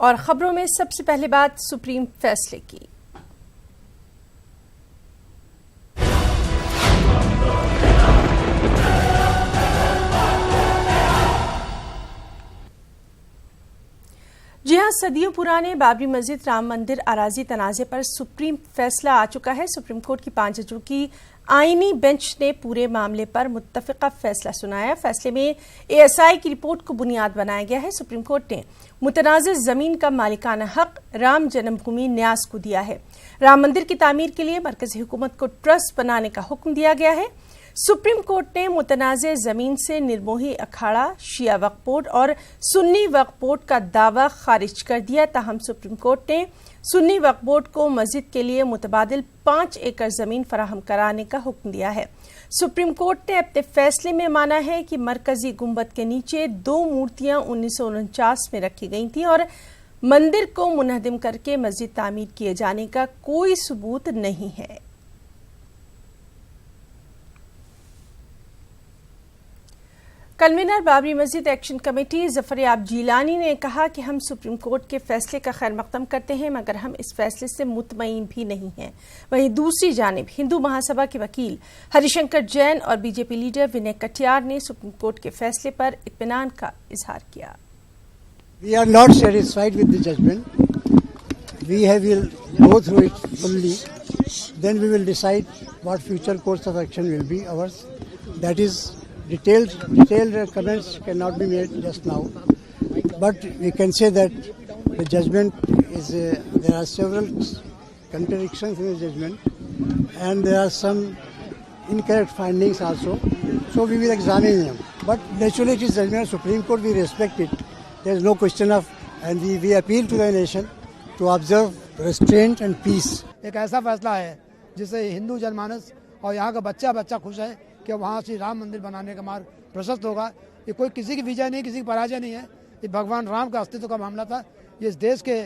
और खबरों में सबसे पहले बात सुप्रीम फैसले की। जी हां, सदियों पुराने बाबरी मस्जिद राम मंदिर अराजी तनाजे पर सुप्रीम फैसला आ चुका है। सुप्रीम कोर्ट की 5 जजों की आईनी बेंच ने पूरे मामले पर मुत्तफिका फैसला सुनाया। फैसले में एएसआई की रिपोर्ट को बुनियाद बनाया गया है। सुप्रीम कोर्ट ने मुतनाज़िर जमीन का मालिकाना हक राम जन्मभूमि न्यास को दिया है। राम मंदिर की तामीर के लिए मरकजी हुकूमत को ट्रस्ट बनाने का हुक्म दिया गया है। सुप्रीम कोर्ट ने मुतनाज़िर जमीन से निर्मोही अखाड़ा, शिया वक्फ बोर्ड और सुन्नी वक्फ बोर्ड का दावा खारिज कर दिया। ताहम सुप्रीम कोर्ट ने सुन्नी वक्फ बोर्ड को मस्जिद के लिए मुतबादिल 5 एकड़ जमीन फराहम कराने का हुक्म दिया है। सुप्रीम कोर्ट ने अपने फैसले में माना है कि मरकजी गुंबद के नीचे 2 मूर्तियां 1949 में रखी गई थी और मंदिर को मुनहदिम करके मस्जिद तामीर किए जाने का कोई सबूत नहीं है। कन्वीनर बाबरी मस्जिद एक्शन कमेटी जफरयाब जीलानी ने कहा कि हम सुप्रीम कोर्ट के फैसले का खैर मकदम करते हैं, मगर हम इस फैसले से मुतमईन भी नहीं हैं। वहीं दूसरी जानिब हिंदू महासभा के वकील हरिशंकर जैन और बीजेपी लीडर विनय कटियार ने सुप्रीम कोर्ट के फैसले पर इत्मीनान का इजहार किया। We are not satisfied with the judgment. We will go through it fully. Then we will decide what future course of action will be ours. That is, detailed comments cannot be made just now. But we can say that the judgment is, there are several contradictions in the judgment and there are some incorrect findings also. So we will examine them. But naturally it is judgment of Supreme Court, we respect it. There is no question of, and we appeal to the nation to observe restraint and peace. एक ऐसा फैसला है जिससे हिंदू जनमानस और यहाँ का बच्चा खुश है कि वहाँ से राम मंदिर बनाने का मार्ग प्रशस्त होगा। ये कोई किसी की विजय नहीं, किसी की पराजय नहीं है। ये भगवान राम का अस्तित्व का मामला था। ये इस देश के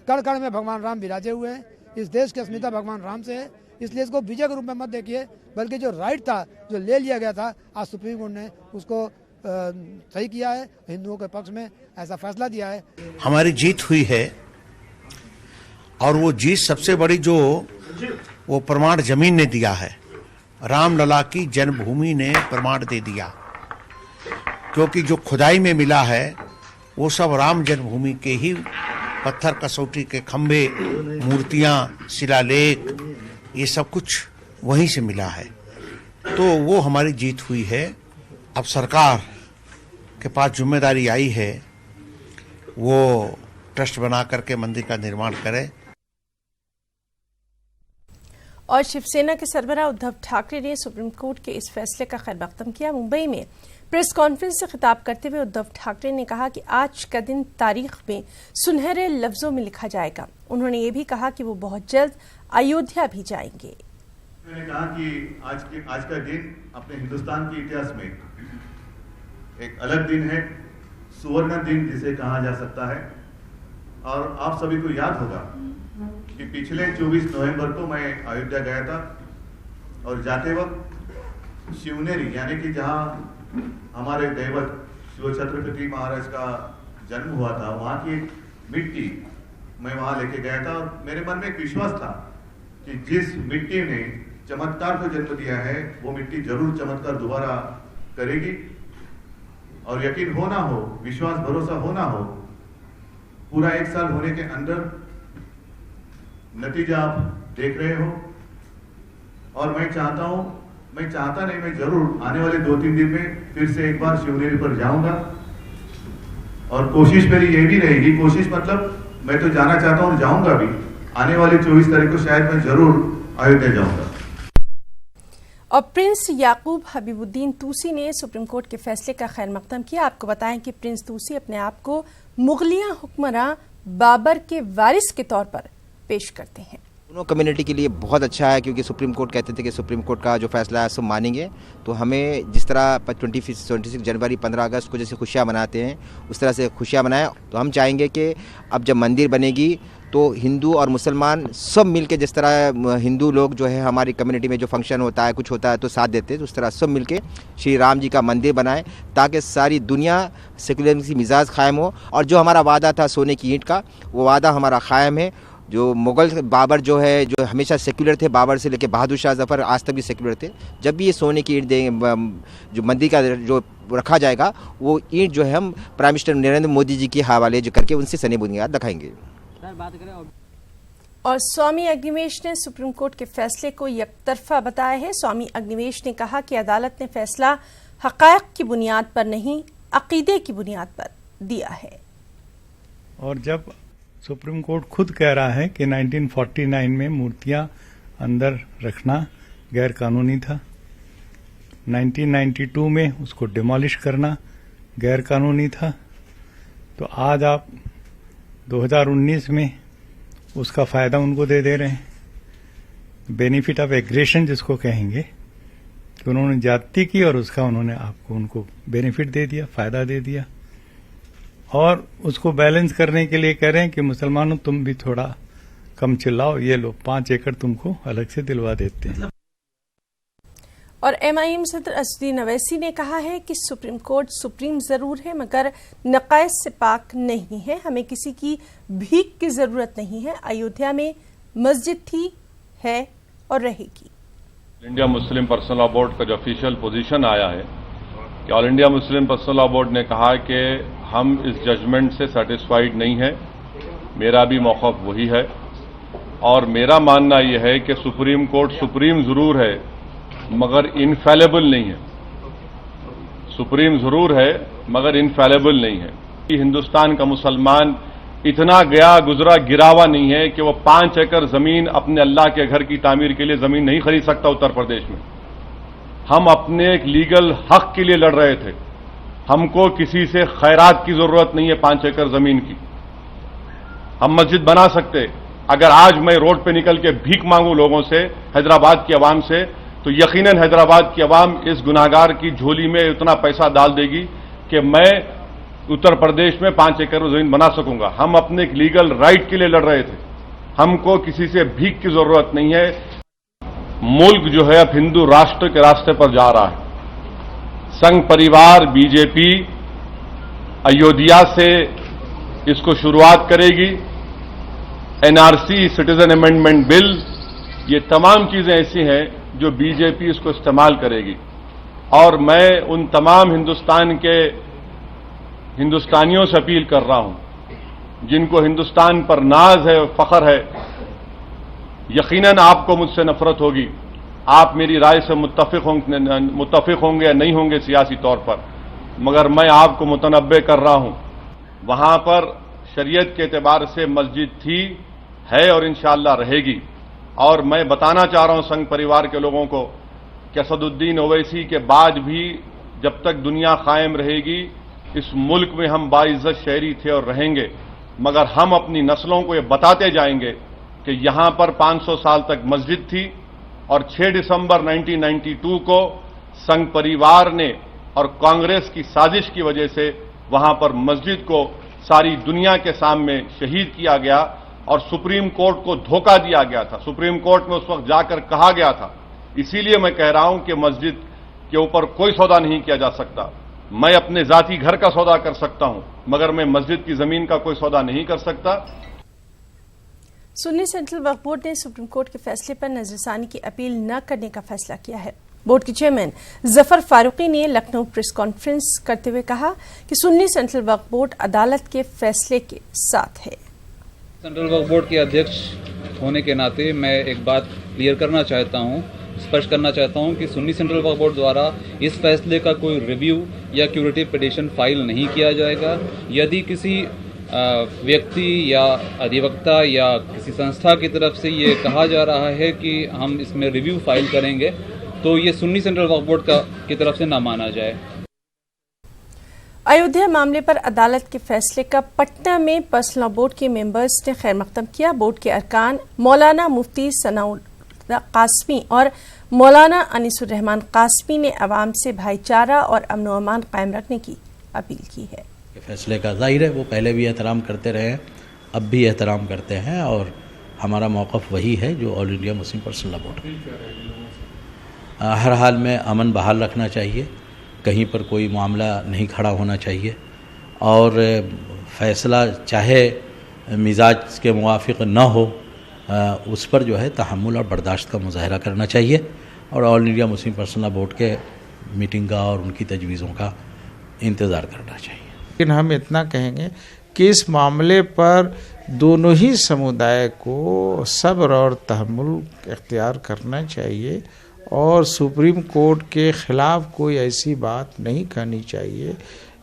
कण कण में भगवान राम विराजे हुए हैं। इस देश की अस्मिता भगवान राम से है, इसलिए इसको विजय के रूप में मत देखिए, बल्कि जो राइट था, जो ले लिया गया था, आज सुप्रीम कोर्ट ने उसको सही किया है। हिंदुओं के पक्ष में ऐसा फैसला दिया है। हमारी जीत हुई है और वो जीत सबसे बड़ी जो वो प्रमाण जमीन ने दिया है, रामलला की जन्मभूमि ने प्रमाण दे दिया, क्योंकि जो खुदाई में मिला है वो सब राम जन्मभूमि के ही पत्थर कसौटी के खंभे, मूर्तियां, शिलालेख, ये सब कुछ वहीं से मिला है। तो वो हमारी जीत हुई है। अब सरकार के पास जिम्मेदारी आई है, वो ट्रस्ट बना करके मंदिर का निर्माण करे। और शिवसेना के सरबराह उद्धव ठाकरे ने सुप्रीम कोर्ट के इस फैसले का खैर मकदम किया। मुंबई में प्रेस कॉन्फ्रेंस से खिताब करते हुए उद्धव ठाकरे ने कहा कि आज का दिन तारीख में सुनहरे लफ्जों में लिखा जाएगा। उन्होंने ये भी कहा कि वो बहुत जल्द अयोध्या भी जाएंगे। मैंने कहा कि आज का दिन अपने हिंदुस्तान के इतिहास में एक अलग दिन है, सुवर्ण दिन जिसे कहा जा सकता है। और आप सभी को याद होगा कि पिछले 24 नवंबर को मैं अयोध्या गया था और जाते वक्त शिवनेरी, यानी कि जहां हमारे दैवत शिव छत्रपति महाराज का जन्म हुआ था, वहां की मिट्टी मैं वहां लेके गया था और मेरे मन में एक विश्वास था कि जिस मिट्टी ने चमत्कार को जन्म दिया है, वो मिट्टी जरूर चमत्कार दोबारा करेगी। और यकीन हो ना हो, विश्वास भरोसा हो ना हो, पूरा 1 साल होने के अंदर नतीजा आप देख रहे हो। और मैं जरूर आने वाले 2-3 दिन में फिर से एक बार शिवनेरी पर जाऊंगा। और कोशिश मेरी ये भी रहेगी, कोशिश मतलब मैं तो जाना चाहता हूं और जाऊंगा भी। आने वाली 24 तारीख को शायद मैं जरूर अयोध्या जाऊंगा। और प्रिंस याकूब हबीबुद्दीन तूसी ने सुप्रीम कोर्ट के फैसले का खैर मकदम किया। आपको बताएं कि प्रिंस तूसी अपने आप को मुगलिया हुक्मरान बाबर के वारिस के तौर पर पेश करते हैं। दोनों कम्युनिटी के लिए बहुत अच्छा है, क्योंकि सुप्रीम कोर्ट कहते थे कि सुप्रीम कोर्ट का जो फैसला है सब मानेंगे। तो हमें जिस तरह 26 जनवरी 15 अगस्त को जैसे खुशियाँ मनाते हैं उस तरह से खुशियाँ मनाएं। तो हम चाहेंगे कि अब जब मंदिर बनेगी तो हिंदू और मुसलमान सब मिलके, जिस तरह हिंदू लोग जो है हमारी कम्युनिटी में जो फंक्शन होता है कुछ होता है तो साथ देते हैं, तो उस तरह सब मिलके श्री राम जी का मंदिर बनाएं ताकि सारी दुनिया सेकुलरिज्म की मिजाज कायम हो। और जो हमारा वादा था सोने की ईंट का, वो वादा हमारा कायम है। जो मुगल बाबर जो है, जो हमेशा सेक्युलर थे, बाबर से लेके बहादुर शाह जफर आज तक भी सेक्युलर थे। जब भी ये सोने की ईंट देंगे, जो मंदिर का जो रखा जाएगा, वो ईंट जो है हम प्राइम मिनिस्टर नरेंद्र मोदी जी के हवाले जो करके उनसे सने बुनियाद दिखाएंगे। और स्वामी अग्निवेश ने सुप्रीम कोर्ट के फैसले को एकतरफा बताया है। स्वामी अग्निवेश ने कहा कि अदालत ने फैसला हक़ाइक़ की बुनियाद पर नहीं, अक़ीदे की बुनियाद पर दिया है। और जब सुप्रीम कोर्ट खुद कह रहा है कि 1949 में मूर्तियां अंदर रखना गैर कानूनी था, 1992 में उसको डिमोलिश करना गैर कानूनी था, तो आज आप 2019 में उसका फायदा उनको दे रहे हैं। बेनिफिट ऑफ एग्रेशन जिसको कहेंगे कि उन्होंने ज्यादती की और उसका उन्होंने आपको उनको बेनिफिट दे दिया, फायदा दे दिया। और उसको बैलेंस करने के लिए कह रहे हैं कि मुसलमानों तुम भी थोड़ा कम चिल्लाओ, ये लो 5 एकड़ तुमको अलग से दिलवा देते हैं। और एमआईएम सदर असदुद्दीन अवैसी ने कहा है कि सुप्रीम कोर्ट सुप्रीम जरूर है मगर नक़ाइस से पाक नहीं है। हमें किसी की भीख की जरूरत नहीं है। अयोध्या में मस्जिद थी, है और रहेगी। India Muslim personal law board का जो ऑफिशियल पोजीशन आया है कि all India Muslim personal law board ने कहा कि हम इस जजमेंट से सेटिस्फाइड नहीं है। मेरा भी मौक़िफ़ वही है और मेरा मानना यह है कि सुप्रीम कोर्ट सुप्रीम जरूर है मगर इनफैलेबल नहीं है। सुप्रीम जरूर है मगर इनफैलेबल नहीं है। हिंदुस्तान का मुसलमान इतना गया गुजरा गिरावा नहीं है कि वो 5 एकड़ जमीन अपने अल्लाह के घर की तामीर के लिए जमीन नहीं खरीद सकता उत्तर प्रदेश में। हम अपने एक लीगल हक के लिए लड़ रहे थे। हमको किसी से खैरात की जरूरत नहीं है 5 एकड़ जमीन की। हम मस्जिद बना सकते। अगर आज मैं रोड पे निकल के भीख मांगू लोगों से, हैदराबाद की आवाम से, तो यकीनन हैदराबाद की आवाम इस गुनाहगार की झोली में उतना पैसा डाल देगी कि मैं उत्तर प्रदेश में 5 एकड़ जमीन बना सकूंगा। हम अपने एक लीगल राइट के लिए लड़ रहे थे। हमको किसी से भीख की जरूरत नहीं है। मुल्क जो है अब हिंदू राष्ट्र के रास्ते पर जा रहा है। संघ परिवार बीजेपी अयोध्या से इसको शुरुआत करेगी। एनआरसी, सिटीजन अमेंडमेंट बिल, ये तमाम चीजें ऐसी हैं जो बीजेपी इसको इस्तेमाल करेगी। और मैं उन तमाम हिंदुस्तान के हिंदुस्तानियों से अपील कर रहा हूं जिनको हिंदुस्तान पर नाज है, फख्र है। यकीनन आपको मुझसे नफरत होगी, आप मेरी राय से मुत्तफिक होंगे या नहीं होंगे सियासी तौर पर, मगर मैं आपको मुतनब्बे कर रहा हूं। वहां पर शरीयत के एतबार से मस्जिद थी, है और इंशाअल्लाह रहेगी। और मैं बताना चाह रहा हूं संघ परिवार के लोगों को कि असदुद्दीन ओवैसी के बाद भी जब तक दुनिया कायम रहेगी इस मुल्क में हम बाइज्जत शहरी थे और रहेंगे। मगर हम अपनी नस्लों को ये बताते जाएंगे कि यहां पर 500 साल तक मस्जिद थी और 6 दिसंबर 1992 को संघ परिवार ने और कांग्रेस की साजिश की वजह से वहां पर मस्जिद को सारी दुनिया के सामने शहीद किया गया और सुप्रीम कोर्ट को धोखा दिया गया था। सुप्रीम कोर्ट में उस वक्त जाकर कहा गया था। इसीलिए मैं कह रहा हूं कि मस्जिद के ऊपर कोई सौदा नहीं किया जा सकता। मैं अपने जाती घर का सौदा कर सकता हूं मगर मैं मस्जिद की जमीन का कोई सौदा नहीं कर सकता। सुन्नी सेंट्रल वक्फ बोर्ड ने सुप्रीम कोर्ट के फैसले पर नजरसानी की अपील न करने का फैसला किया है। बोर्ड के चेयरमैन जफर फारूकी ने लखनऊ प्रेस कॉन्फ्रेंस करते हुए कहा कि सुन्नी सेंट्रल वक्फ बोर्ड अदालत के फैसले के साथ है। सेंट्रल वक्फ बोर्ड के अध्यक्ष होने के नाते मैं एक बात क्लियर करना चाहता हूं, स्पष्ट करना चाहता हूं कि सुन्नी सेंट्रल वक्फ बोर्ड द्वारा इस फैसले का कोई रिव्यू या क्यूरेटिव पिटीशन फाइल नहीं किया जाएगा। यदि किसी व्यक्ति या अधिवक्ता या किसी संस्था की तरफ से ये कहा जा रहा है कि हम इसमें रिव्यू फाइल करेंगे तो ये सुन्नी सेंट्रल वक्फ बोर्ड की तरफ से ना माना जाए। अयोध्या मामले पर अदालत के फैसले का पटना में पर्सनल लॉ बोर्ड के मेंबर्स ने खैर मकदम किया। बोर्ड के अरकान मौलाना मुफ्ती सनाउल्लाह कासमी और मौलाना अनीसुर रहमान कासमी ने अवाम से भाईचारा और अमन व अमान कायम रखने की अपील की है। फैसले का जाहिर है वो पहले भी एहतराम करते रहे हैं, अब भी एहतराम करते हैं और हमारा मौक़िफ़ वही है जो all India Muslim personal law board. हर हाल में अमन बहाल रखना चाहिए, कहीं पर कोई मामला नहीं खड़ा होना चाहिए और फ़ैसला चाहे मिजाज के मुवाफिक न हो उस पर जो है तहम्मुल और बर्दाश्त का मुजाहरा करना चाहिए और all India Muslim personal law board के मीटिंग का और उनकी तजवीज़ों का इंतज़ार करना चाहिए। लेकिन हम इतना कहेंगे कि इस मामले पर दोनों ही समुदाय को सब्र और तहम्मुल इख्तियार करना चाहिए और सुप्रीम कोर्ट के ख़िलाफ़ कोई ऐसी बात नहीं करनी चाहिए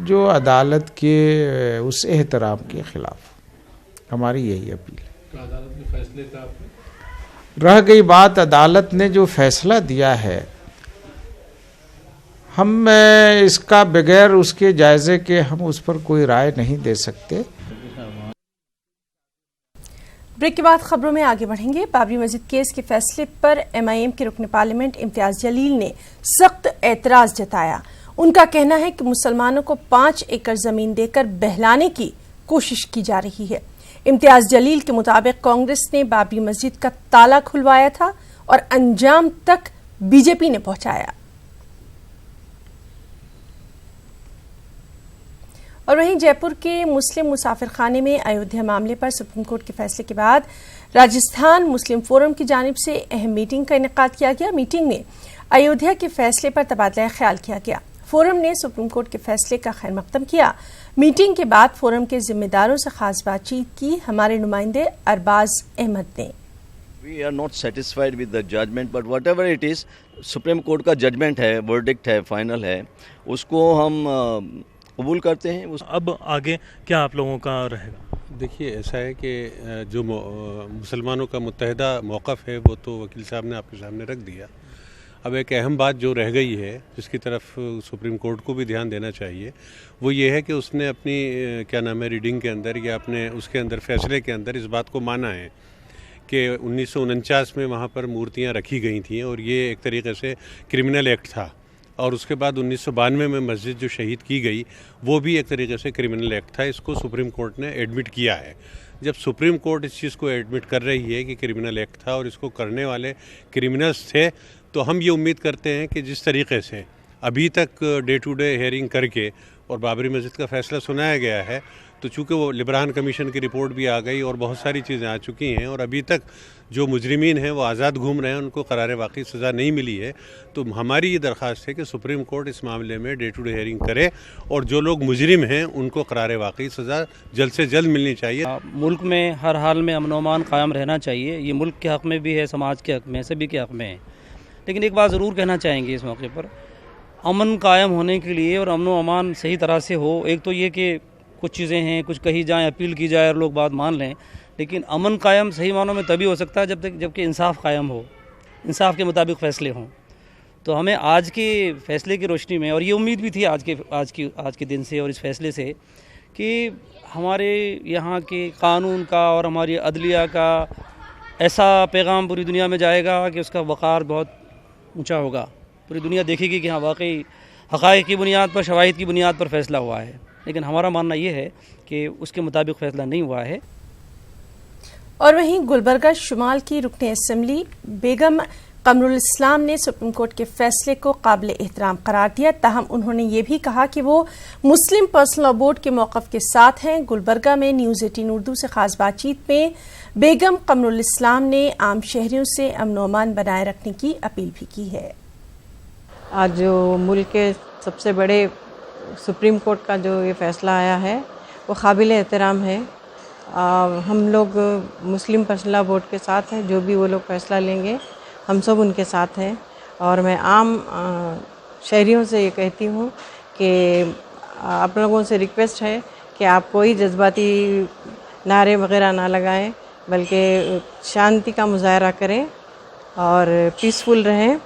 जो अदालत के उस एहतराम के ख़िलाफ़। हमारी यही अपील है। अदालत के फैसले का रह गई बात, अदालत ने जो फैसला दिया है हम इसका बगैर उसके जायज़े के हम उस पर कोई राय नहीं दे सकते। ब्रेक के बाद खबरों में आगे बढ़ेंगे। बाबरी मस्जिद केस के फैसले पर एमआईएम के रुकन पार्लियामेंट इम्तियाज जलील ने सख्त एतराज जताया। उनका कहना है कि मुसलमानों को 5 एकड़ जमीन देकर बहलाने की कोशिश की जा रही है। इम्तियाज जलील के मुताबिक कांग्रेस ने बाबरी मस्जिद का ताला खुलवाया था और अंजाम तक बीजेपी ने पहुंचाया। और वहीं जयपुर के मुस्लिम मुसाफिर खाने में अयोध्या मामले पर सुप्रीम कोर्ट के फैसले के बाद राजस्थान मुस्लिम फोरम की जानिब से अहम मीटिंग का इनेकाद किया गया। मीटिंग में अयोध्या के फैसले पर तबादला ख्याल किया गया। फोरम ने सुप्रीम कोर्ट के फैसले का खैर मकदम किया। मीटिंग के बाद फोरम के जिम्मेदारों से खास बातचीत की हमारे नुमाइंदे अरबाज अहमद ने। We are not satisfied with the judgment, but whatever it is, supreme court का जजमेंट है, वर्डिक्ट है, फाइनल है, उसको हम कबूल करते हैं। अब आगे क्या आप लोगों का रहेगा? देखिए ऐसा है कि जो मुसलमानों का मुत्तहिदा मौक़िफ़ है वो तो वकील साहब ने आपके सामने रख दिया। अब एक अहम बात जो रह गई है जिसकी तरफ सुप्रीम कोर्ट को भी ध्यान देना चाहिए वो ये है कि उसने अपनी क्या नाम है रीडिंग के अंदर या अपने उसके अंदर फैसले के अंदर इस बात को माना है कि 1949 में वहाँ पर मूर्तियाँ रखी गई थी और ये एक तरीके से क्रिमिनल एक्ट था और उसके बाद 1992 में मस्जिद जो शहीद की गई वो भी एक तरीके से क्रिमिनल एक्ट था। इसको सुप्रीम कोर्ट ने एडमिट किया है। जब सुप्रीम कोर्ट इस चीज़ को एडमिट कर रही है कि क्रिमिनल एक्ट था और इसको करने वाले क्रिमिनल्स थे तो हम ये उम्मीद करते हैं कि जिस तरीके से अभी तक डे टू डे हियरिंग करके और बाबरी मस्जिद का फैसला सुनाया गया है तो चूँकि वो लिब्रान कमीशन की रिपोर्ट भी आ गई और बहुत सारी चीज़ें आ चुकी हैं और अभी तक जो मुजरिमीन हैं वो आज़ाद घूम रहे हैं, उनको करार वाक़ई सज़ा नहीं मिली है। तो हमारी ये दरख्वास्त है कि सुप्रीम कोर्ट इस मामले में डे टू डे हियरिंग करे और जो लोग मुजरिम हैं उनको करार वाक़ई सज़ा जल्द से जल्द मिलनी चाहिए। मुल्क में हर हाल में अमन व अमान कायम रहना चाहिए। ये मुल्क के हक़ में भी है, समाज के हक़ में, सभी के हक़ में है। लेकिन एक बात ज़रूर कहना चाहेंगे इस मौके पर, अमन कायम होने के लिए और अमन व अमान सही तरह से हो, एक तो ये कि कुछ चीज़ें हैं, कुछ कही जाएँ, अपील की जाए और लोग बात मान लें, लेकिन अमन कायम सही मानों में तभी हो सकता है जबकि इंसाफ कायम हो, इंसाफ के मुताबिक फ़ैसले हों। तो हमें आज के फ़ैसले की रोशनी में, और ये उम्मीद भी थी आज के दिन से और इस फ़ैसले से कि हमारे यहाँ के कानून का और हमारी अदलिया का ऐसा पैगाम पूरी दुनिया में जाएगा कि उसका वक़ार बहुत ऊँचा होगा। पूरी दुनिया देखेगी कि हाँ वाकई हक़ाइक़ की बुनियाद पर, शवाहिद की बुनियाद पर फ़ैसला हुआ है। लेकिन हमारा मानना ये है कि उसके मुताबिक फ़ैसला नहीं हुआ है। और वहीं गुलबर्गा शुमाल की रुकने असेंबली बेगम कमरुल इस्लाम ने सुप्रीम कोर्ट के फैसले को काबिल एहतराम करार दिया। ताहम उन्होंने ये भी कहा कि वो मुस्लिम पर्सनल लॉ बोर्ड के मौक़िफ़ के साथ हैं। गुलबर्गा में न्यूज़ 18 उर्दू से ख़ास बातचीत में बेगम कमरुल इस्लाम ने आम शहरियों से अमन व अमान बनाए रखने की अपील भी की है। आज जो मुल्क के सबसे बड़े सुप्रीम कोर्ट का जो ये फ़ैसला आया है वो काबिल एहतराम है। हम लोग मुस्लिम पर्सनल लॉ बोर्ड के साथ हैं, जो भी वो लोग फ़ैसला लेंगे हम सब उनके साथ हैं। और मैं आम शहरियों से ये कहती हूँ कि आप लोगों से रिक्वेस्ट है कि आप कोई जज्बाती नारे वगैरह ना लगाएं, बल्कि शांति का मुजाहरा करें और पीसफुल रहें।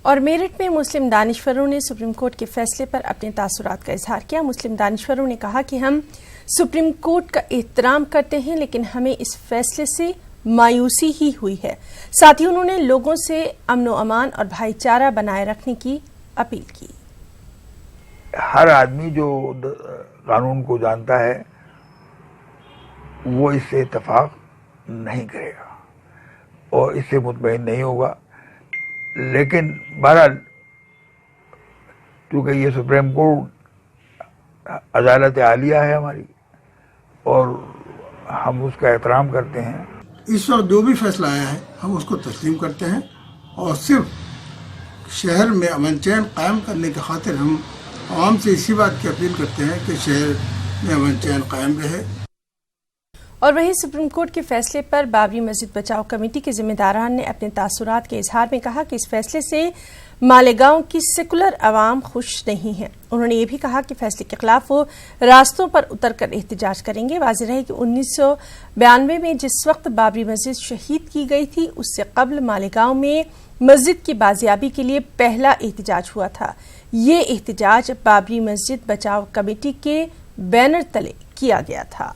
और मेरठ में मुस्लिम दानिशवरों ने सुप्रीम कोर्ट के फैसले पर अपने तासुरात का इजहार किया। मुस्लिम दानिशवरों ने कहा कि हम सुप्रीम कोर्ट का एहतराम करते हैं, लेकिन हमें इस फैसले से मायूसी ही हुई है। साथ ही उन्होंने लोगों से अमन व अमान और भाईचारा बनाए रखने की अपील की। हर आदमी जो कानून को जानता है वो इससे इत्तेफाक नहीं करेगा और इससे मुतमईन नहीं होगा। लेकिन बहरहाल क्योंकि ये सुप्रीम कोर्ट अदालत आलिया है हमारी और हम उसका एहतराम करते हैं। इस वक्त जो भी फैसला आया है हम उसको तस्लीम करते हैं और सिर्फ शहर में अमन चैन कायम करने की खातिर हम आवाम से इसी बात की अपील करते हैं कि शहर में अमन चैन कायम रहे। और वहीं सुप्रीम कोर्ट के फैसले पर बाबरी मस्जिद बचाओ कमेटी के जिम्मेदारान ने अपने तासुरात के इजहार में कहा कि इस फैसले से मालेगांव की सेकुलर आवाम खुश नहीं है। उन्होंने ये भी कहा कि फैसले के खिलाफ वो रास्तों पर उतरकर एहतजाज करेंगे। वाज़ेह है कि 1992 में जिस वक्त बाबरी मस्जिद शहीद की गई थी, उससे कबल मालेगांव में मस्जिद की बाजियाबी के लिए पहला एहतजाज हुआ था। ये एहतजाज बाबरी मस्जिद बचाओ कमेटी के बैनर तले किया गया था।